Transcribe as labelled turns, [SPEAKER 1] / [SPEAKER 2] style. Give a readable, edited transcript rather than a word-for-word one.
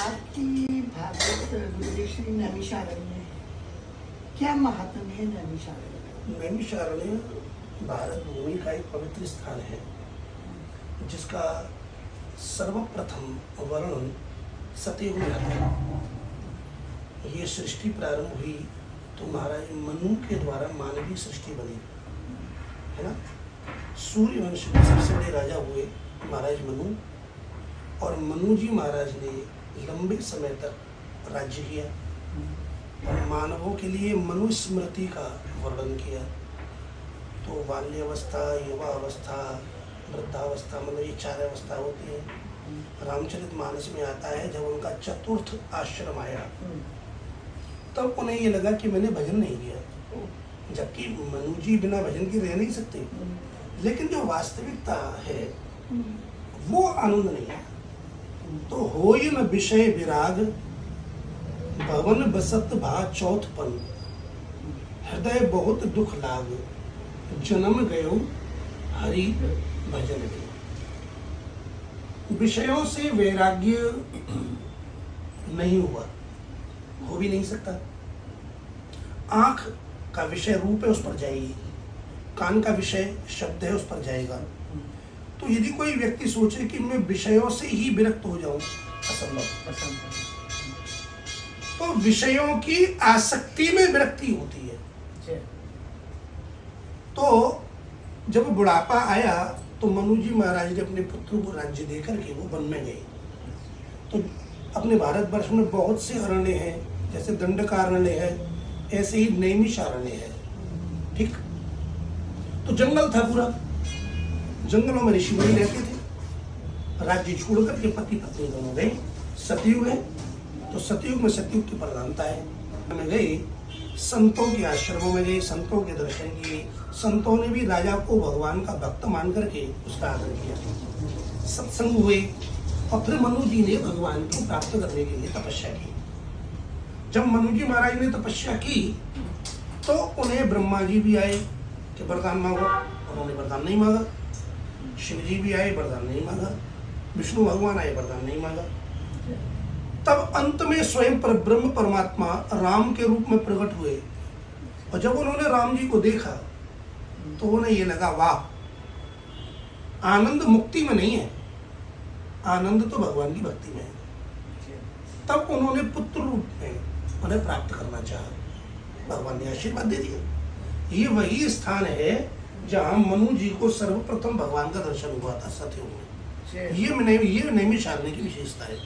[SPEAKER 1] आपकी भागवत गुरुदेव श्री नैमिषारण्य क्या महात्म है?
[SPEAKER 2] नैमिषारण्य भारत भूमि का एक पवित्र स्थान है जिसका सर्वप्रथम वर्णन सतयुग में आता है। ये सृष्टि प्रारंभ हुई तो महाराज मनु के द्वारा मानवीय सृष्टि बनी, है ना। सूर्य वंश के सबसे बड़े राजा हुए महाराज मनु, और मनु जी महाराज ने लंबे समय तक राज्य किया और मानवों के लिए मनुस्मृति का वर्णन किया। तो बाल्यावस्था, युवावस्था, वृद्धावस्था, मतलब ये 4 अवस्था होती है। रामचरितमानस में आता है जब उनका चतुर्थ आश्रम आया तब उन्हें ये लगा कि मैंने भजन नहीं किया, जबकि मनु जी बिना भजन के रह नहीं सकते। लेकिन जो वास्तविकता है वो आनंद नहीं है। तो होई न विषय विराग, भवन बसत भा चौथपन, हृदय बहुत दुख लाग, जन्म गयो हरि भजन के। विषयों से वैराग्य नहीं हुआ, हो भी नहीं सकता। आंख का विषय रूप है, उस पर जाएगी। कान का विषय शब्द है, उस पर जाएगा। तो यदि कोई व्यक्ति सोचे कि मैं विषयों से ही विरक्त हो जाऊं, असंभव। तो विषयों की आसक्ति में विरक्ति होती है। तो जब बुढ़ापा आया तो मनु जी महाराज ने अपने पुत्र को राज्य देकर के वो वन में गए। तो अपने भारतवर्ष में बहुत से अरण्य हैं, जैसे दंडकारण्य है, ऐसे ही नैमिषारण्य है, ठीक। तो जंगल था पूरा, जंगलों में ऋषि मुनि रहते थे। राज्य छोड़ करके पति पत्नी दोनों गए। सतयुग है तो सतयुग में सतयुग की प्रधानता है। में गए, संतों के आश्रमों में गए, संतों के दर्शन किए। संतों ने भी राजा को भगवान का भक्त मान करके उसका आदर किया। सत्संग हुए और फिर मनु जी ने भगवान को प्राप्त करने के लिए तपस्या की। जब मनु जी महाराज ने तपस्या की तो उन्हें ब्रह्मा जी भी आए कि वरदान मांगो, उन्होंने वरदान नहीं मांगा। शिव जी भी आए, वरदान नहीं मांगा। विष्णु भगवान आए, वरदान नहीं मांगा। तब अंत में स्वयं पर ब्रह्म परमात्मा राम के रूप में प्रकट हुए, और जब उन्होंने राम जी को देखा तो उन्हें ये लगा, वाह, आनंद मुक्ति में नहीं है, आनंद तो भगवान की भक्ति में है। तब उन्होंने पुत्र रूप में उन्हें प्राप्त करना चाहा। भगवान ने आशीर्वाद दे दिया। ये वही स्थान है जहाँ मनु जी को सर्वप्रथम भगवान का दर्शन हुआ था सतयुग में। ये नैमिषारण्य की विशेषता है।